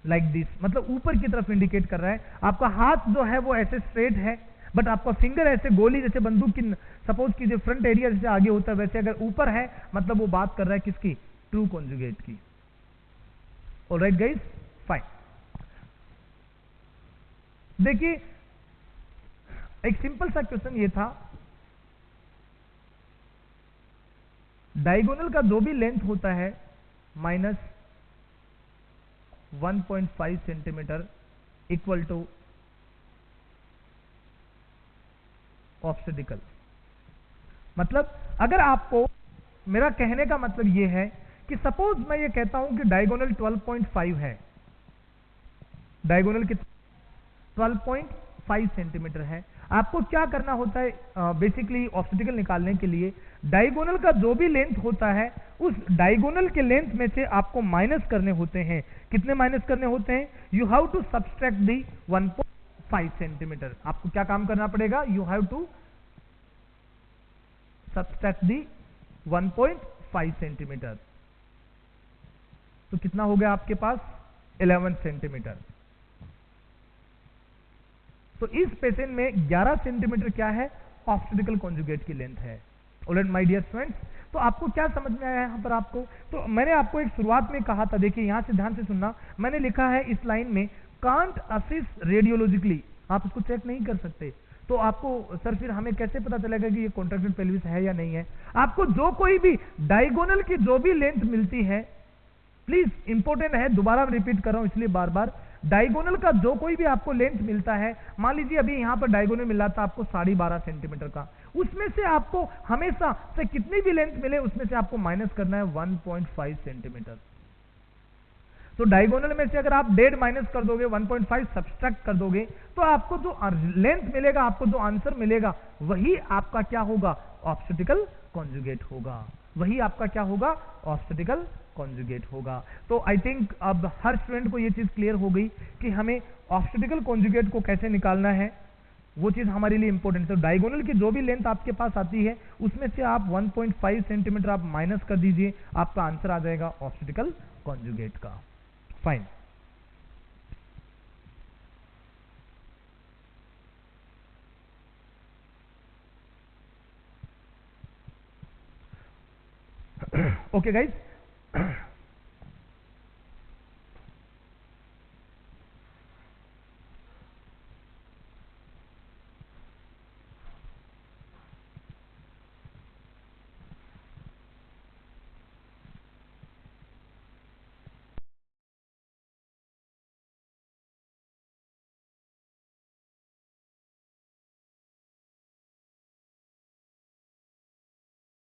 Like this, मतलब ऊपर की तरफ इंडिकेट कर रहा है। आपका हाथ जो है वो ऐसे स्ट्रेट है, बट आपका फिंगर ऐसे गोली जैसे बंदूक की, सपोज कीजिए फ्रंट एरिया जैसे आगे होता है वैसे अगर ऊपर है, मतलब वो बात कर रहा है किसकी, ट्रू कॉन्जुगेट की। Alright guys, fine. देखिए एक सिंपल सा क्वेश्चन ये था, डायगोनल का जो भी लेंथ होता है minus 1.5 centimetre equal to obstacle. मतलब अगर आपको, मेरा कहने का मतलब ये है कि सपोज मैं ये कहता हूं कि डायगोनल 12.5 है, डायगोनल कितना 12.5 सेंटीमीटर है। आपको क्या करना होता है, बेसिकली ऑब्स्टेकल निकालने के लिए डायगोनल का जो भी लेंथ होता है उस डायगोनल के लेंथ में से आपको माइनस करने होते हैं। कितने माइनस करने होते हैं, you have to subtract the 1.5 centimetre. आपको क्या काम करना पड़ेगा, you have to subtract the 1.5 centimetre. तो कितना हो गया आपके पास 11 सेंटीमीटर। तो इस पेशेंट में 11 सेंटीमीटर क्या है, ऑब्स्टेकल कॉन्जुगेट की लेंथ है। ऑलराइट माय डियर स्टूडेंट्स, तो आपको क्या समझ में आया यहां पर आपको, तो मैंने आपको एक शुरुआत में कहा था, देखिए यहां से ध्यान से सुनना, मैंने लिखा है इस लाइन में कांट असिस रेडियोलॉजिकली, आप इसको चेक नहीं कर सकते। तो आपको सर फिर हमें कैसे पता चलेगा कि ये कॉन्ट्रैक्टेड पेल्विस है या नहीं है। आपको जो कोई भी डायगोनल की जो भी लेंथ मिलती है, प्लीज इंपॉर्टेंट है, दोबारा रिपीट कर रहा हूं इसलिए बार बार, डायगोनल का जो कोई भी आपको लेंथ मिलता है, मान लीजिए अभी यहां पर डायगोनल मिला था आपको 12.5 सेंटीमीटर का, उसमें से आपको हमेशा से कितनी भी लेंथ मिले उसमें से आपको माइनस करना है 1.5 सेंटीमीटर। तो डायगोनल में से अगर आप 1.5 माइनस कर दोगे, 1.5 सब्सट्रैक्ट कर दोगे, तो आपको जो लेंथ मिलेगा, आपको जो आंसर मिलेगा, वही आपका क्या होगा, ऑब्स्टेकल कॉन्जुगेट होगा। वही आपका क्या होगा, ऑब्स्टेकल कॉन्जुगेट होगा। तो आई थिंक अब हर स्टूडेंट को यह चीज क्लियर हो गई कि हमें ऑब्स्टेकल कॉन्जुगेट को कैसे निकालना है, वो चीज हमारे लिए इंपॉर्टेंट है। तो डायगोनल की जो भी लेंथ आपके पास आती है उसमें से आप 1.5 सेंटीमीटर आप माइनस कर दीजिए, आपका आंसर आ जाएगा ऑब्स्टेकल कॉन्जुगेट का। फाइन। ओके गाइज,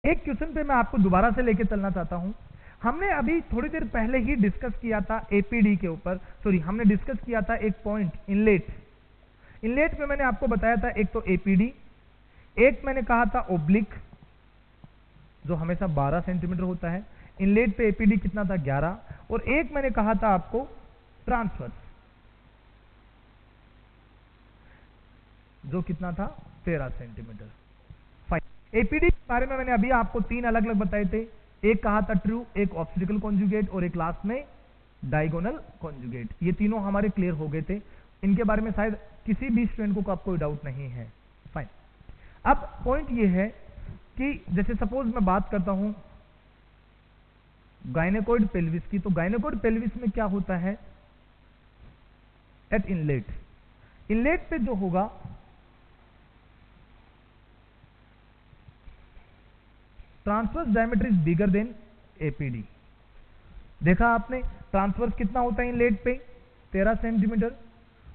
एक क्वेश्चन पे मैं आपको दोबारा से लेके चलना चाहता हूं। हमने अभी थोड़ी देर पहले ही डिस्कस किया था एपीडी के ऊपर, सॉरी हमने डिस्कस किया था एक पॉइंट इनलेट। इनलेट में मैंने आपको बताया था एक तो एपीडी, एक मैंने कहा था ओब्लिक जो हमेशा 12 सेंटीमीटर होता है, इनलेट पे एपीडी कितना था 11, और एक मैंने कहा था आपको ट्रांसवर्स जो कितना था 13 सेंटीमीटर। एपीडी के बारे में मैंने अभी आपको 3 अलग अलग बताए थे, एक कहा था ट्रू, एक ऑब्स्टेकल कॉन्जुगेट और एक लास्ट में डायगोनल कॉन्जुगेट। ये तीनों हमारे क्लियर हो गए थे, इनके बारे में शायद किसी भी स्टूडेंट को आपको कोई डाउट नहीं है। फाइन। अब पॉइंट ये है कि जैसे सपोज मैं बात करता हूं गायनेकोइड पेल्विस की, तो गायनेकोइड पेल्विस में क्या होता है, एट इनलेट, इनलेट पे जो होगा transverse diameter is bigger than APD. देखा आपने ट्रांसवर्स कितना होता है इनलेट पे 13 सेंटीमीटर,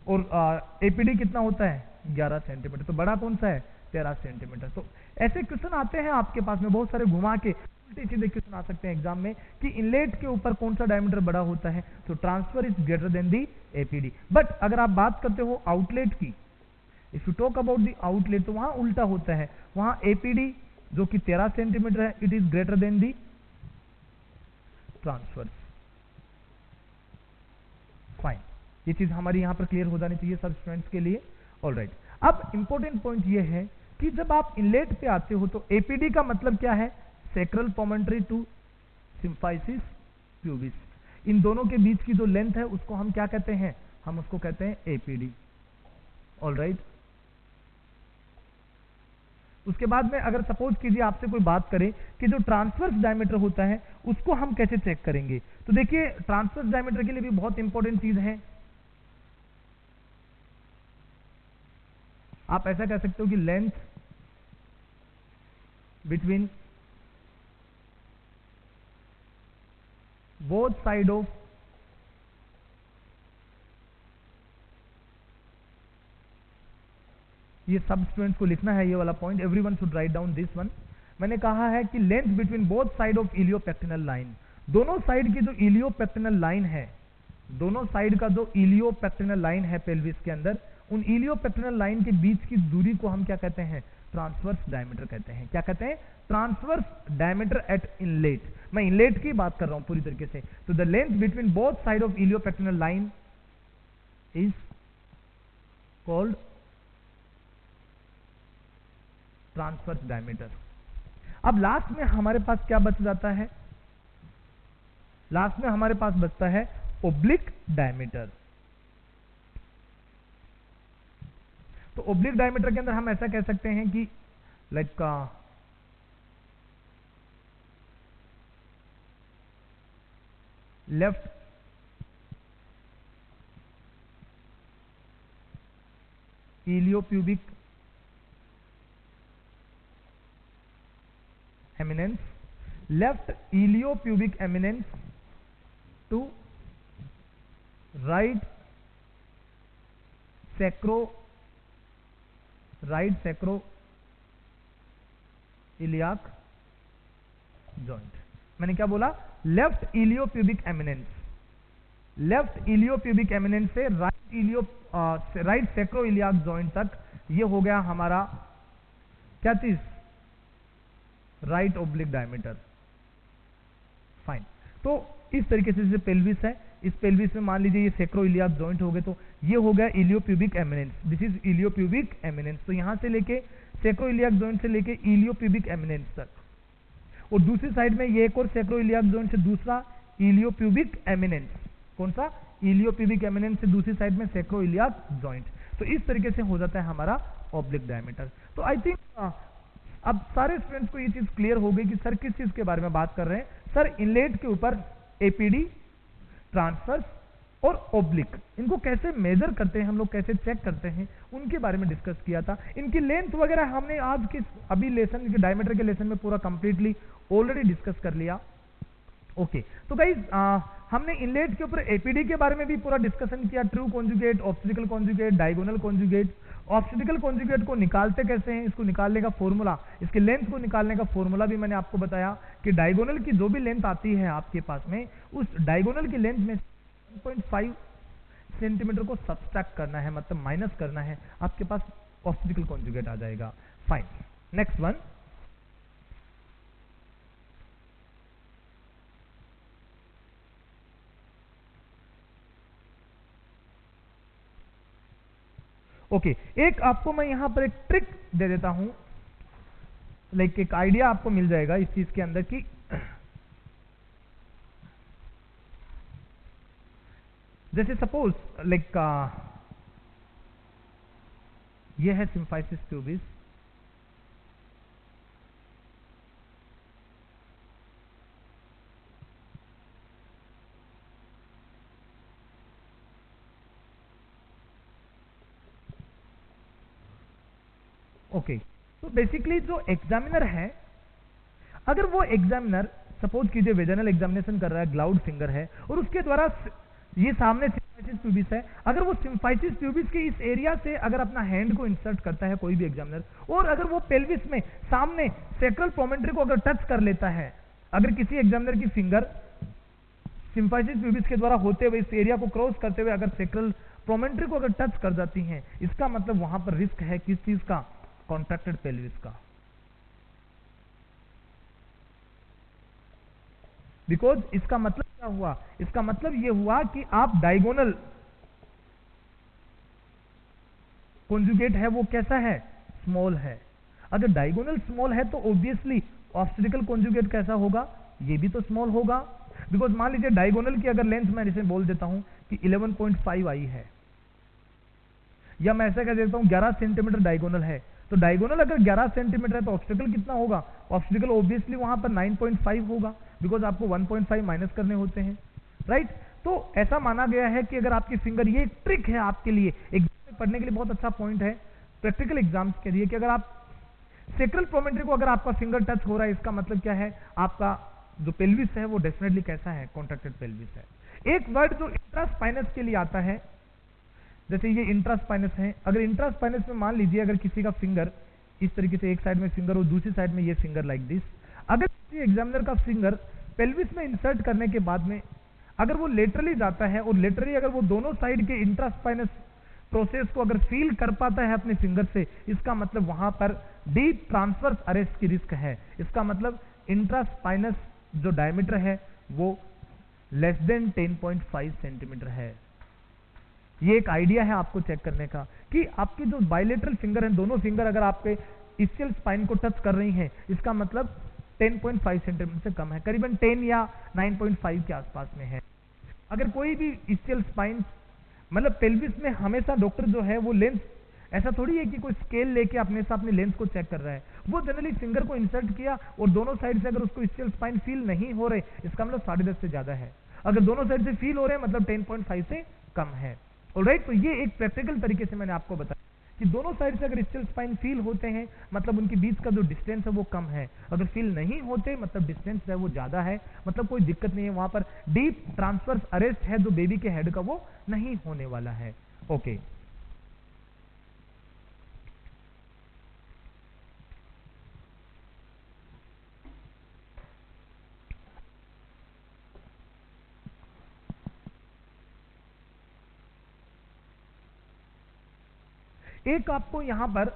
और एपीडी कितना होता है 11 सेंटीमीटर। तो बड़ा कौन सा है 13 सेंटीमीटर। तो ऐसे क्वेश्चन आते हैं आपके पास में बहुत सारे घुमा के, उल्टे सीधे क्वेश्चन आ सकते हैं एग्जाम में कि इनलेट के ऊपर कौन सा डायमीटर बड़ा होता है, तो transfer is greater than the APD. But अगर आप बात करते हो आउटलेट की, if you talk about the outlet, तो वहां उल्टा होता है, वहां एपीडी जो कि 13 सेंटीमीटर है, it is greater than the transverse. Fine, ये चीज हमारी यहां पर क्लियर हो जानी चाहिए सब स्टूडेंट्स के लिए। ऑलराइट, अब इंपॉर्टेंट पॉइंट ये है कि जब आप इनलेट पे आते हो तो एपीडी का मतलब क्या है, सैक्रल प्रोमोन्टरी टू सिम्फाइसिस प्यूबिस। इन दोनों के बीच की जो लेंथ है उसको हम क्या कहते हैं, हम उसको कहते हैं एपीडी। ऑलराइट, उसके बाद में अगर सपोज कीजिए आपसे कोई बात करे कि जो ट्रांसवर्स डायमीटर होता है उसको हम कैसे चेक करेंगे, तो देखिए ट्रांसवर्स डायमीटर के लिए भी बहुत इंपॉर्टेंट चीज है। आप ऐसा कह सकते हो कि length between both side of ये सब स्टूडेंट्स को लिखना है, ये वाला point everyone should write down this one. मैंने कहा है कि length between both side of iliopectineal line, दोनों साइड की जो इलियोपेक्टिनल लाइन है, दोनों साइड का जो इलियोपेक्टिनल लाइन है पेल्विस के अंदर, उन इलियोपेक्टिनल लाइन के बीच की दूरी को हम क्या कहते हैं, ट्रांसवर्स डायमीटर कहते हैं। क्या कहते हैं, ट्रांसवर्स डायमीटर एट इनलेट। मैं इनलेट की बात कर रहा हूं पूरी तरीके से। तो the length between both side of iliopectineal line is called transverse diameter. अब लास्ट में हमारे पास क्या बच जाता है, लास्ट में हमारे पास बचता है ओब्लिक डायमीटर। तो ओब्लिक डायमीटर के अंदर हम ऐसा कह सकते हैं कि like left iliopubic eminence, left iliopubic eminence to right sacroiliac joint। मैंने क्या बोला, लेफ्ट इलियोप्यूबिक एमिनेंस, लेफ्ट इलियोप्यूबिक एमिनेंस से राइट सैक्रोइलियाक जॉइंट तक, ये हो गया हमारा क्या चीज, राइट ओब्लिक डायमीटर। फाइन, तो इस तरीके से पेल्विस है, इस पेल्विस में मान लीजिए ये सेक्रोइलियाक जॉइंट हो गए, तो ये हो गया इलियोप्यूबिक eminence, this is iliopubic eminence. तो यहां से लेके सेक्रोइलियाक जॉइंट से लेके इलियोप्यूबिक एमिनेंस तक, और दूसरी साइड में ये एक और सेक्रोइलियाक जॉइंट से दूसरा इलियोप्यूबिक एमिनेंस, कौन सा, इलियोप्यूबिक एमिनेंस से दूसरी साइड में सेक्रोइलियाक जॉइंट। तो इस तरीके से हो जाता है हमारा ऑब्लिक डायमीटर। तो आई थिंक अब सारे स्टूडेंट्स को ये चीज क्लियर हो गई कि सर किस चीज के बारे में बात कर रहे हैं। सर इनलेट के ऊपर एपीडी, ट्रांसवर्स और ओब्लिक, इनको कैसे मेजर करते हैं हम लोग, कैसे चेक करते हैं, उनके बारे में डिस्कस किया था। इनकी लेंथ वगैरह हमने आज के अभी लेसन के डायमीटर के लेसन में पूरा कंप्लीटली ऑलरेडी डिस्कस कर लिया। ओके, तो गाइज हमने इनलेट के ऊपर एपीडी के बारे में भी पूरा डिस्कशन किया, true conjugate, obstacle conjugate, diagonal conjugate. Obstacle conjugate को निकालते कैसे हैं, इसको निकालने का फॉर्मूला, इसके लेंथ को निकालने का फॉर्मूला भी मैंने आपको बताया कि डायगोनल की जो भी लेंथ आती है आपके पास में, उस डायगोनल की लेंथ में 1.5 सेंटीमीटर को सब्सट्रैक्ट करना है, मतलब माइनस करना है, आपके पास ऑब्स्टिकल कॉन्जुगेट आ जाएगा। फाइन, नेक्स्ट वन, ओके, एक आपको मैं यहां पर एक ट्रिक दे देता हूं, लाइक एक आइडिया आपको मिल जाएगा इस चीज के अंदर कि जैसे सपोज लाइक ये है सिम्फाइसिस प्यूबिस, ओके। तो बेसिकली जो एग्जामिनर है, अगर वो एग्जामिनर सपोज कीजिए वेजनल एग्जामिनेशन कर रहा है, ग्लाउड फिंगर है, और उसके द्वारा ये सामने सिम्फाइसिस प्यूबिस है, अगर वो सिम्फाइसिस प्यूबिस के इस एरिया से अगर अपना हैंड को इंसर्ट करता है कोई भी एग्जामिनर, और अगर वो पेल्विस में सामने सेक्रल प्रोमेंट्री को अगर टच कर लेता है, अगर किसी एग्जामिनर की फिंगर सिम्फाइसिस प्यूबिस के द्वारा होते हुए इस एरिया को क्रॉस करते हुए अगर सेक्रल प्रोमेंट्री को अगर टच कर जाती है, इसका मतलब वहां पर रिस्क है किस चीज का, कॉन्ट्रैक्टेड पेल्विस का। बिकॉज इसका मतलब क्या हुआ, इसका मतलब यह हुआ कि आप डायगोनल कॉन्जुगेट है वो कैसा है, स्मॉल है। अगर डायगोनल स्मॉल है तो ऑब्वियसली ऑब्स्टिकल कॉन्जुगेट कैसा होगा, ये भी तो स्मॉल होगा। बिकॉज मान लीजिए डायगोनल की अगर लेंथ मैं इसे बोल देता हूं कि 11.5 आई है, या मैं ऐसा कह देता हूं 11 सेंटीमीटर डायगोनल है, तो डायगोनल अगर 11 सेंटीमीटर है तो ऑब्स्टिकल कितना होगा? ऑब्स्टिकल ऑब्वियसली वहां पर 9.5 होगा, बिकॉज आपको 1.5 माइनस करने होते हैं, राइट। तो ऐसा माना गया है कि अगर आपकी फिंगर, ये एक ट्रिक है आपके लिए एग्जाम में पढ़ने के लिए, बहुत अच्छा पॉइंट है प्रैक्टिकल एग्जाम्स के लिए, कि अगर आप सेक्रल प्रोमेंट्री को अगर आपका फिंगर टच हो रहा है, इसका मतलब क्या है? आपका जो पेल्विस है वो डेफिनेटली कैसा है? कॉन्ट्रैक्टेड पेल्विस है। एक वर्ड जो इंट्रास्पाइनस के लिए आता है, जैसे ये इंट्रास्पाइनस है, अगर इंट्रास्पाइनस में मान लीजिए अगर किसी का फिंगर इस तरीके से, एक साइड में फिंगर और दूसरी साइड में ये फिंगर लाइक दिस, अगर किसी एग्जामिनर का फिंगर पेल्विस में इंसर्ट करने के बाद में अगर वो लेटरली जाता है और लेटरली अगर वो दोनों साइड के इंट्रास्पाइनस प्रोसेस को अगर फील कर पाता है अपने फिंगर से, इसका मतलब वहां पर डीप ट्रांसवर्स अरेस्ट की रिस्क है। इसका मतलब इंट्रास्पाइनस जो डायमीटर है वो लेस देन 10.5 सेंटीमीटर है। ये एक आइडिया है आपको चेक करने का कि आपकी जो बायलेटरल फिंगर है, दोनों फिंगर अगर आपके इस्कियल स्पाइन को टच कर रही हैं, इसका मतलब 10.5 सेंटीमीटर से कम है, करीबन 10 या 9.5 के आसपास में है। अगर कोई भी इस्कियल स्पाइन, मतलब पेल्विस में हमेशा डॉक्टर जो है वो लेंथ, ऐसा थोड़ी है कि कोई स्केल लेके अपने से अपनी लेंथ को चेक कर रहा है, वो जनरली फिंगर को इंसर्ट किया और दोनों साइड से अगर उसको इस्कियल स्पाइन फील नहीं हो रहे, इसका मतलब 10.5 से ज्यादा है। अगर दोनों साइड से फील हो रहे हैं मतलब 10.5 से कम है। ऑलराइट, तो ये एक प्रैक्टिकल तरीके से मैंने आपको बताया कि दोनों साइड से अगर इस्कियल स्पाइन फील होते हैं मतलब उनके बीच का जो डिस्टेंस है वो कम है, अगर फील नहीं होते मतलब डिस्टेंस है वो ज्यादा है, मतलब कोई दिक्कत नहीं है, वहां पर डीप ट्रांसवर्स अरेस्ट है जो बेबी के हेड का वो नहीं होने वाला है। ओके, एक आपको यहां पर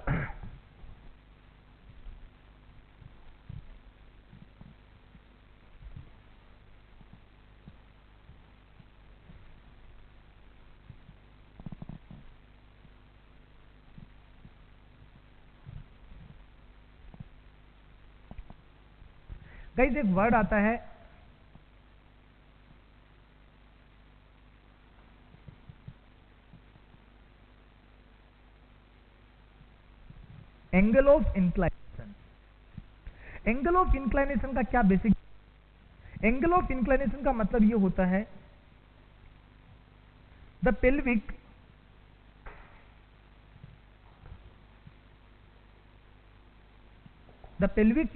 गाइस एक वर्ड आता है angle of inclination. Angle of inclination का क्या बेसिक, एंगल ऑफ इंक्लाइनेशन का मतलब ये होता है the pelvic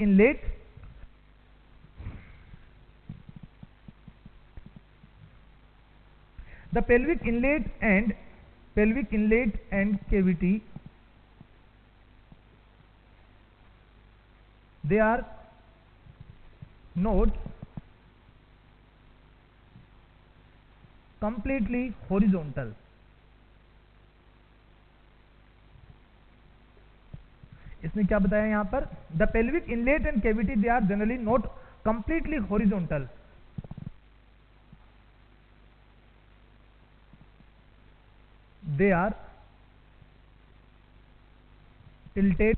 inlet pelvic inlet and cavity, they are not completely horizontal। इसने क्या बताया यहां पर? The pelvic inlet and cavity they are generally not completely horizontal, they are tilted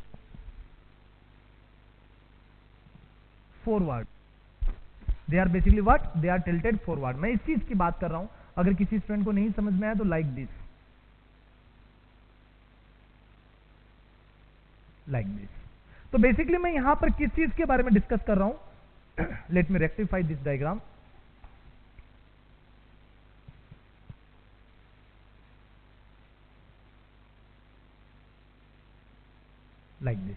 forward। they are basically what? they are tilted forward। मैं इस चीज की बात कर रहा हूं, अगर किसी स्टूडेंट को नहीं समझ में आया तो लाइक दिस, तो बेसिकली मैं यहां पर किस चीज के बारे में डिस्कस कर रहा हूं? Let me rectify this diagram. Like this,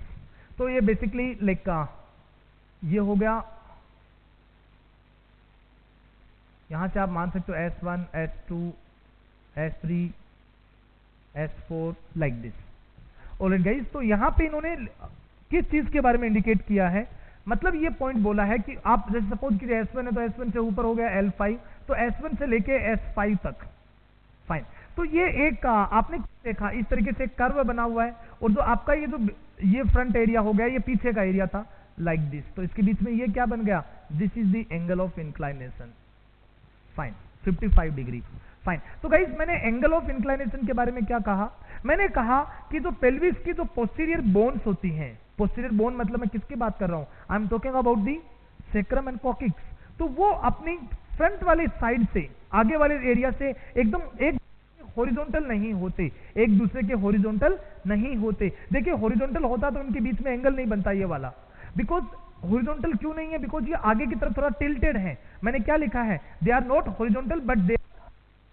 तो ये बेसिकली लाइक ये हो गया, यहां से आप मान सकते हो S1 S2 S3 S4 like this. Alright guys, तो यहां पे इन्होंने किस चीज के बारे में इंडिकेट किया है? मतलब ये पॉइंट बोला है कि आप जैसे सपोज कीजिए S1 है तो S1 से ऊपर हो गया L5, तो S1 से लेके S5 तक, फाइन। तो ये एक आपने देखा इस तरीके से कर्व बना हुआ है, और जो आपका ये जो ये फ्रंट एरिया हो गया, ये पीछे का एरिया था लाइक दिस, तो इसके बीच में ये क्या बन गया? This is the angle of inclination, fine, 55 degree, fine. तो गाइस मैंने एंगल ऑफ इंक्लाइनेशन के बारे में क्या कहा? मैंने कहा कि जो पेल्विस की जो पोस्टीरियर बोन्स होती हैं, पोस्टीरियर बोन मतलब मैं किसकी बात कर रहा हूं? I am talking about the sacrum and coccyx. तो वो अपनी फ्रंट वाले साइड से, आगे वाले एरिया से एकदम एक हॉरिजॉन्टल नहीं होते, एक दूसरे के हॉरिजॉन्टल नहीं होते। देखिए हॉरिजॉन्टल होता तो उनके बीच में एंगल नहीं बनता ये वाला, बिकॉज हॉरिजॉन्टल क्यों नहीं है, बिकॉज ये आगे की तरफ थोड़ा टिल्टेड है। मैंने क्या लिखा है, they are not horizontal but they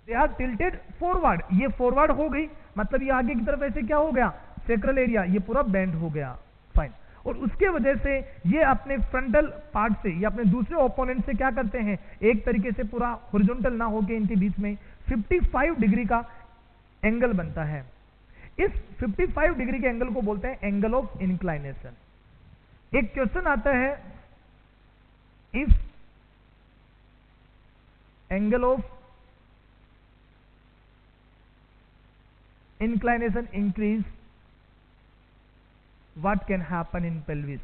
are tilted forward. ये फॉरवर्ड हो गई, मतलब ये आगे की तरफ ऐसे क्या हो गया, सेक्रल एरिया ये पूरा बेंड हो गया, फाइन। और उसके वजह से ये अपने फ्रंटल पार्ट से या अपने दूसरे ओपोनेंट से क्या करते हैं, एक तरीके से पूरा हॉरिजॉन्टल ना होके इनके बीच में 55 डिग्री का एंगल बनता है। इस 55 डिग्री के एंगल को बोलते हैं एंगल ऑफ इंक्लाइनेशन। एक क्वेश्चन आता है, if angle of inclination increase what can happen in pelvis.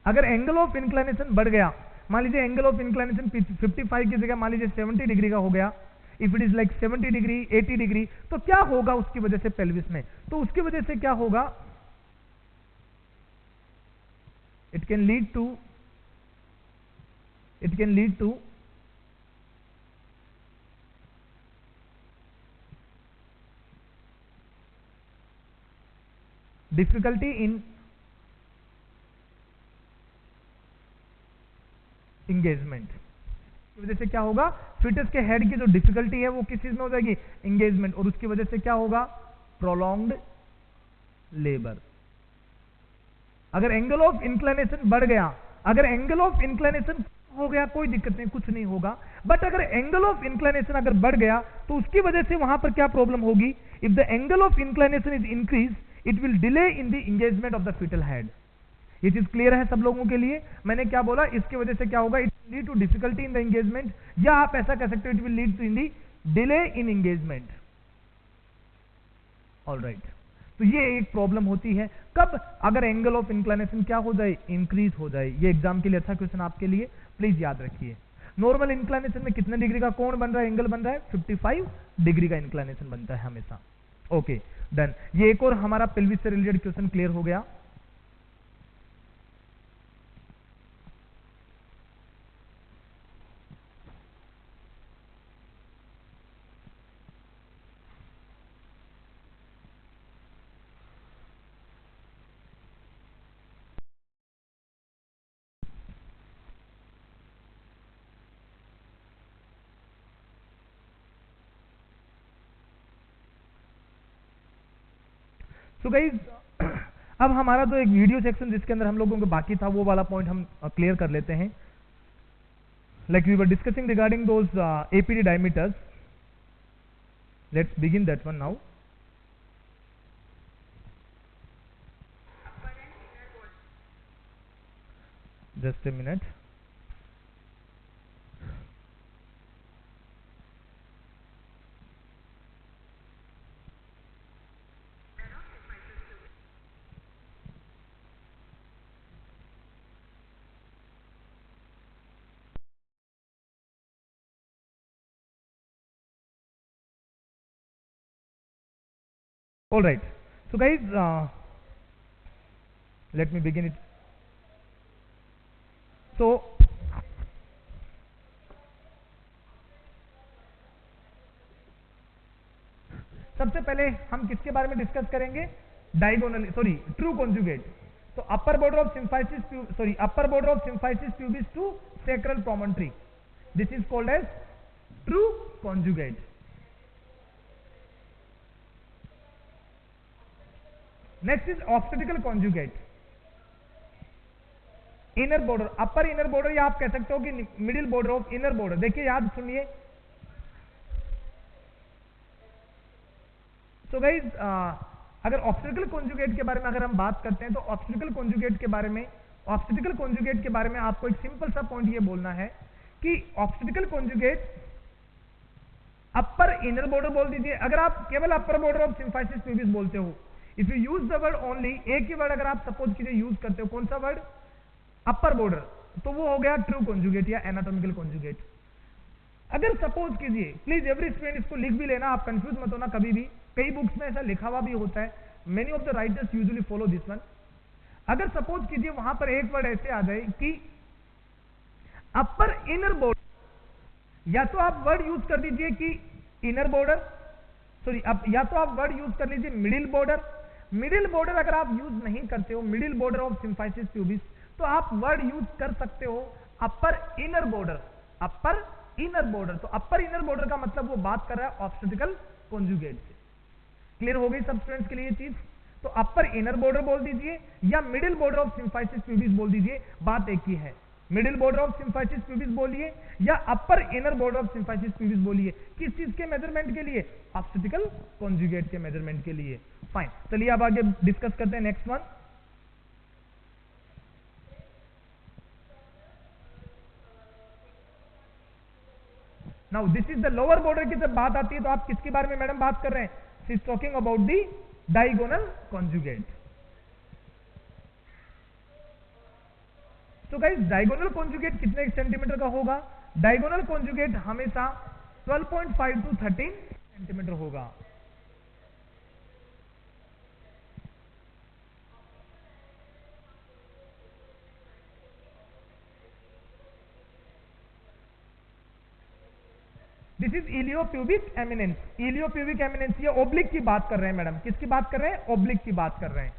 अगर एंगल ऑफ इंक्लाइनेशन बढ़ गया, मान लीजिए एंगल ऑफ इंक्लाइनेशन 55 की जगह मान लीजिए 70 डिग्री का हो गया, if it is like 70 degree 80 degree, तो क्या होगा उसकी वजह से पेल्विस में, तो उसकी वजह से क्या होगा, it can lead to difficulty in engagement. की वजह से क्या होगा, फिटस के हेड की जो डिफिकल्टी है वो किस चीज में हो जाएगी, इंगेजमेंट, और उसकी वजह से क्या होगा, प्रोलॉन्ग्ड लेबर। अगर एंगल ऑफ इंक्लिनेशन बढ़ गया, अगर एंगल ऑफ इंक्लिनेशन हो गया कोई दिक्कत नहीं, कुछ नहीं होगा, बट अगर एंगल ऑफ इंक्लिनेशन अगर बढ़ गया तो उसकी वजह से वहां पर क्या प्रॉब्लम होगी, if the angle of inclination is increase it will delay in the engagement of the foetal head. ये चीज क्लियर है सब लोगों के लिए। मैंने क्या बोला, इसकी वजह से क्या होगा, it will lead to difficulty in the engagement, या आप ऐसा कह सकते हो it will lead to in the delay in engagement. Alright, तो ये एक प्रॉब्लम होती है कब, अगर एंगल ऑफ इंक्लिनेशन क्या हो जाए, इंक्रीज हो जाए। ये एग्जाम के लिए अच्छा क्वेश्चन आपके लिए, प्लीज याद रखिए। नॉर्मल इंक्लिनेशन में कितने डिग्री का कोण बन रहा है, एंगल बन रहा है 55 डिग्री का इंक्लिनेशन बनता है हमेशा। ओके डन, ये एक और हमारा पेल्विस से रिलेटेड क्वेश्चन क्लियर हो गया। तो गाइस अब हमारा तो एक वीडियो सेक्शन जिसके अंदर हम लोगों को बाकी था वो वाला पॉइंट हम क्लियर कर लेते हैं। Like we were discussing regarding those APD diameters, let's begin that one now. Just a minute. All right, so guys, let me begin it. So सबसे पहले हम किसके बारे में डिस्कस करेंगे, डायगोनल सॉरी ट्रू कॉन्जुगेट। तो upper border of symphysis pubis to sacral promontory, this is called as true conjugate. Next is obstetrical conjugate. Inner border, upper inner border, या आप कह सकते हो कि middle border of inner border. देखिए याद सुनिए, तो गाइस अगर ऑब्स्टेटिकल कॉन्जुगेट के बारे में अगर हम बात करते हैं तो ऑब्स्टेटिकल कॉन्जुगेट के बारे में आपको एक सिंपल सा पॉइंट ये बोलना है कि ऑब्स्टेटिकल कॉन्जुगेट अपर इनर बॉर्डर बोल दीजिए, अगर आप केवल अपर बॉर्डर ऑफ सिम्फाइसिस प्यूबिस बोलते हो, if you use the word only, एक ही वर्ड अगर आप सपोज कीजिए यूज करते हो, कौन सा वर्ड, अपर बॉर्डर, तो वो हो गया ट्रू कॉन्जुगेट या एनाटॉमिकल कॉन्जुगेट। अगर सपोज कीजिए, प्लीज एवरी स्टूडेंट इसको लिख भी लेना, आप कंफ्यूज मत होना कभी भी, कई बुक्स में ऐसा लिखा हुआ भी होता है, many of the writers usually follow this one. अगर सपोज कीजिए वहां पर एक वर्ड ऐसे आ जाए कि अपर इनर बॉर्डर, या तो आप वर्ड यूज कर दीजिए कि इनर बॉर्डर, सॉरी अब या तो आप वर्ड यूज कर लीजिए मिडिल बॉर्डर। मिडिल बॉर्डर अगर आप यूज नहीं करते हो, middle border of symphysis pubis, तो आप वर्ड यूज कर सकते हो अपर inner border. Upper inner border, तो अपर इनर बॉर्डर का मतलब वो बात कर रहा है ऑब्स्टेटिकल कॉन्जुगेट से। क्लियर हो गई सब स्टूडेंट्स के लिए ये चीज? तो अपर इनर बॉर्डर बोल दीजिए या middle border of symphysis pubis बोल दीजिए, बात एक ही है। Middle border of symphysis pubis बोलिए या upper inner border of symphysis pubis बोलिए, किस चीज के मेजरमेंट के लिए? ऑब्स्टेटिकल कॉन्जुगेट के मेजरमेंट के लिए। फाइन, चलिए अब आगे डिस्कस करते हैं next one. Now this is the lower border की जब बात आती है तो आप किसके बारे में मैडम बात कर रहे हैं? She is talking about the diagonal conjugate. तो गाइस डायगोनल कॉन्जुगेट कितने सेंटीमीटर का होगा? डायगोनल कॉन्जुगेट हमेशा 12.5 टू 13 सेंटीमीटर होगा। This is iliopubic eminence. Iliopubic eminence, ये ओब्लिक की बात कर रहे हैं मैडम। किसकी बात कर रहे हैं? ओब्लिक की बात कर रहे हैं।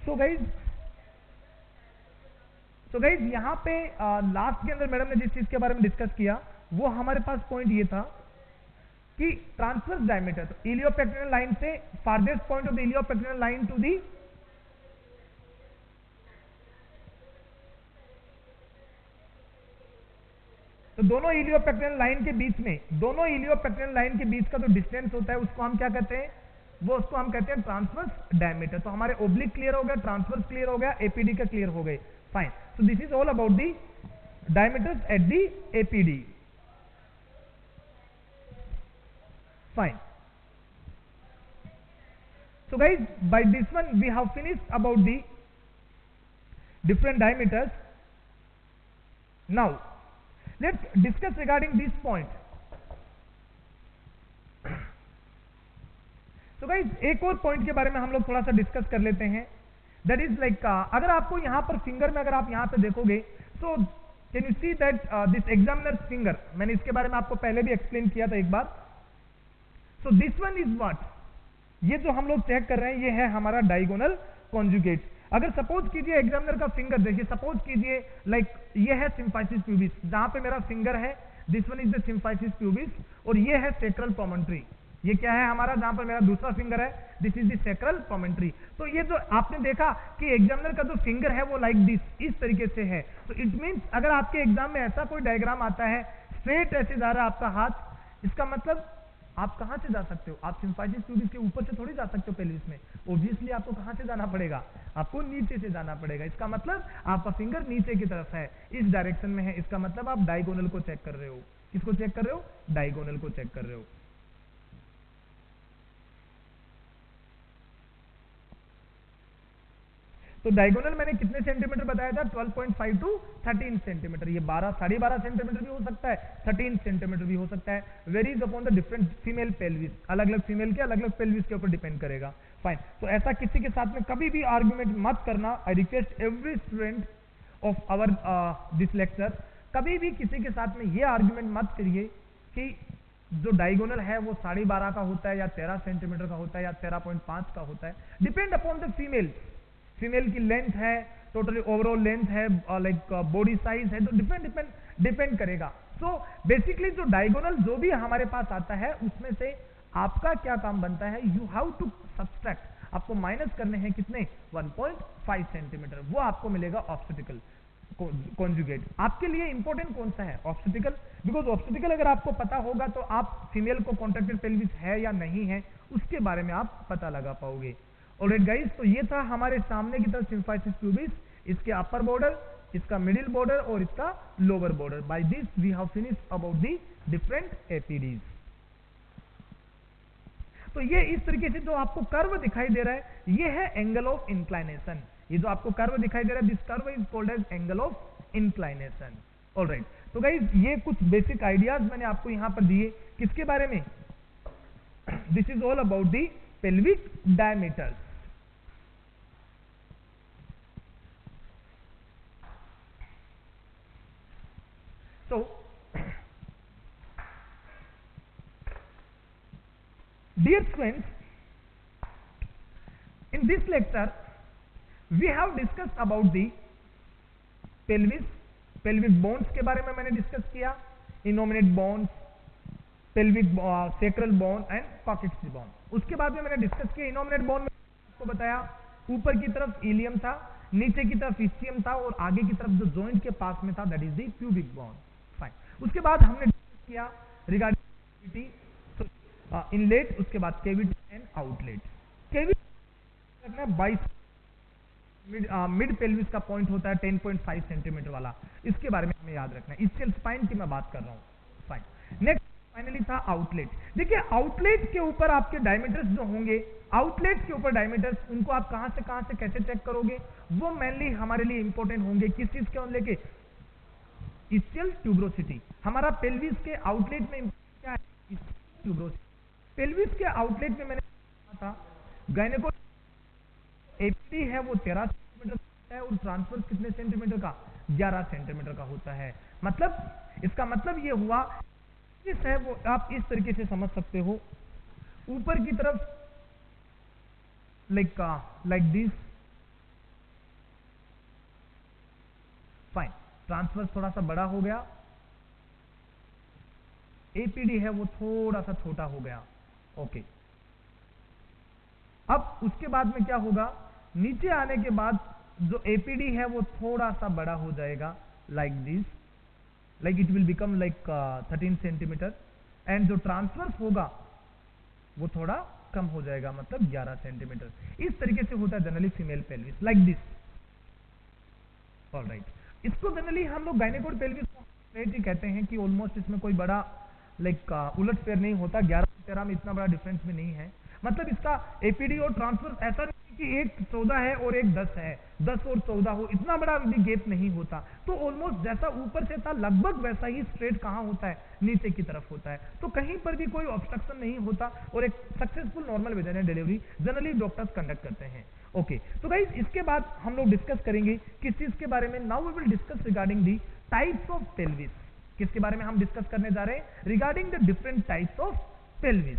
सो गाइज यहाँ पे लास्ट के अंदर मैडम ने जिस चीज के बारे में डिस्कस किया वो हमारे पास पॉइंट ये था कि ट्रांसवर्स डायमीटर, तो इलियोपेक्टिनल लाइन से farthest point of the iliopectineal line to the, तो दोनों इलियोपेक्टिनल लाइन के बीच में, दोनों इलियोपेक्टिनल लाइन के बीच का जो डिस्टेंस होता है उसको हम क्या कहते हैं? वो उसको हम कहते हैं ट्रांसवर्स डायमीटर। तो हमारे ओब्लिक क्लियर हो गया, ट्रांसवर्स क्लियर हो गया, एपीडी का क्लियर हो गए। Fine, so this is all about the diameters at the APD. Fine, so guys by this one we have finished about the different diameters. Now let's discuss regarding this point. So guys एक और point के बारे में हम लोग थोड़ा सा discuss कर लेते हैं। दैट इज लाइक अगर आपको यहां पर फिंगर में अगर आप यहां पे देखोगे, so can you see that this examiner finger, मैंने इसके बारे में आपको पहले भी एक्सप्लेन किया था एक बार। So this one is what, ये जो हम लोग चेक कर रहे हैं ये है हमारा डायगोनल कॉन्जुगेट। अगर सपोज कीजिए एग्जामिनर का फिंगर देखिए, सपोज कीजिए लाइक ये है सिम्फाइसिस प्यूबिस, जहां पे मेरा फिंगर है, this one is the symphysis pubis, और ये है सेक्रल प्रोमोन्ट्री। ये क्या है हमारा, जहां पर मेरा दूसरा फिंगर है, this is the sacral promontory. तो ये जो आपने देखा कि एग्जामिनर का जो फिंगर है वो लाइक दिस, इस तरीके से है। तो इट मीन्स अगर आपके एग्जाम में ऐसा कोई डायग्राम आता है, स्ट्रेट ऐसे जा रहा है आपका हाथ, इसका मतलब आप कहां से जा सकते हो? आप सिम्फाइसिस प्यूबिस के ऊपर से थोड़ी जा सकते हो पेल्विस में, ऑब्वियसली आपको कहां से जाना पड़ेगा? आपको नीचे से जाना पड़ेगा। इसका मतलब आपका फिंगर नीचे की तरफ है, इस डायरेक्शन में है। इसका मतलब आप डायगोनल को चेक कर रहे हो। किसको चेक कर रहे हो? डायगोनल को चेक कर रहे हो। तो डायगोनल मैंने कितने सेंटीमीटर बताया था? 12.5 टू 13 सेंटीमीटर। ये 12.5 सेंटीमीटर भी हो सकता है, 13 सेंटीमीटर भी हो सकता है। Varies upon the different female pelvis, अलग अलग फीमेल के अलग अलग पेल्विस के ऊपर डिपेंड करेगा। फाइन, तो ऐसा किसी के साथ में कभी भी आर्ग्यूमेंट मत करना। I request every student of our this lecture, कभी भी किसी के साथ में ये आर्ग्यूमेंट मत करिए कि जो डायगोनल है वो 12.5 का होता है या 13 सेंटीमीटर का होता है या 13.5 का होता है। Depend upon the female, female की लेंथ है, टोटली ओवरऑल लेंथ है, लाइक बॉडी साइज है, तो डिपेंड करेगा। सो बेसिकली जो डायगोनल जो भी हमारे पास आता है उसमें से आपका क्या काम बनता है? यू हैव टू सब्सट्रैक्ट, आपको माइनस करने हैं कितने? 1.5 सेंटीमीटर, वो आपको मिलेगा ऑब्स्टेटिकल कॉन्जुगेट। आपके लिए इंपॉर्टेंट कौन सा है? ऑब्स्टेटिकल, बिकॉज ऑब्स्टेटिकल अगर आपको पता होगा तो आप फीमेल को कॉन्ट्रैक्टेड पेल्विस है या नहीं है उसके बारे में आप पता लगा पाओगे। ऑलराइट गाइस, तो ये था हमारे सामने की तरफ सिम्फाइसिस प्यूबिस, इसके अपर बॉर्डर, इसका मिडिल बॉर्डर और इसका lower border. By this we have finished about the different APDs. तो ये इस तरीके से जो आपको कर्व दिखाई दे रहा है ये है एंगल ऑफ इंक्लाइनेशन। ये जो आपको कर्व दिखाई दे रहा है this curve is called as angle of inclination. Alright, तो गाइस ये कुछ बेसिक आइडियाज मैंने आपको यहां पर दिए किसके बारे में, this is all about the pelvic diameters. So dear students, in this lecture we have discussed about the pelvic bones के बारे में मैंने डिस्कस किया, innominate bones, pelvic sacral bone and coccyx bone. उसके बाद में मैंने डिस्कस किया इनोमिनेट बोन में आपको बताया ऊपर की तरफ इलियम था, नीचे की तरफ इस्चियम था और आगे की तरफ जो जॉइंट के पास में था that is the pubic bone. Fine, उसके बाद हमने डिस्कस किया रिगार्डिंग इनलेट, उसके बाद केविटी एंड आउटलेट। केविटी रखना 22 मिड पेल्विस का पॉइंट होता है 10.5 सेंटीमीटर वाला, इसके बारे में हमें याद रखना है। इसके स्पाइन की मैं बात कर रहा हूं। फाइन, नेक्स्ट फाइनली था आउटलेट। देखिए आउटलेट के ऊपर आपके डायमीटर्स जो होंगे, आउटलेट के ऊपर डायमीटर्स उनको आप कहां से कैसे चेक करोगे, वो मेनली हमारे लिए इंपॉर्टेंट होंगे किस चीज के लेके, इस्चियल ट्यूब्रोसिटी। हमारा पेल्विस के आउटलेट में क्या है, ट्यूब्रोसिटी। पेल्विस के आउटलेट में मैंने कहा था गायनेको एपीडी है वो 13 सेंटीमीटर है और ट्रांसवर्स कितने सेंटीमीटर का, 11 सेंटीमीटर का होता है। मतलब इसका मतलब ये हुआ इस है वो आप इस तरीके से समझ सकते हो, ऊपर की तरफ लाइक दिस। फाइन, ट्रांसवर्स थोड़ा सा बड़ा हो गया, एपीडी है वो थोड़ा सा छोटा हो गया। ओके, अब उसके बाद में क्या होगा, नीचे आने के बाद जो एपीडी है वो थोड़ा सा बड़ा हो जाएगा like this, like it will become like 13 centimetre and जो ट्रांसवर्स होगा वो थोड़ा कम हो जाएगा, मतलब 11 सेंटीमीटर। इस तरीके से होता है generally female pelvis like this. Alright, इसको जनरली हम लोग गायनेकोड पेल्विस को कहते हैं कि ऑलमोस्ट इसमें कोई बड़ा उलट फेर नहीं होता, 11-13 में इतना बड़ा डिफरेंस में नहीं है। मतलब इसका एपीडी और ट्रांसवर्स ऐसा नहीं कि एक 14 है और एक 10 है, 10 और 14 हो, इतना बड़ा भी गैप नहीं होता। तो ऑलमोस्ट जैसा ऊपर से था लगभग वैसा ही स्ट्रेट कहां होता है, नीचे की तरफ होता है। तो कहीं पर भी कोई ऑब्स्ट्रक्शन नहीं होता और एक successful normal vaginal delivery generally doctors conduct करते हैं। ओके, तो गाइस इसके बाद हम लोग डिस्कस करेंगे किस चीज के बारे में, now we will discuss regarding the types of pelvis. किसके बारे में हम डिस्कस करने जा रहे हैं, regarding the different types of pelvis.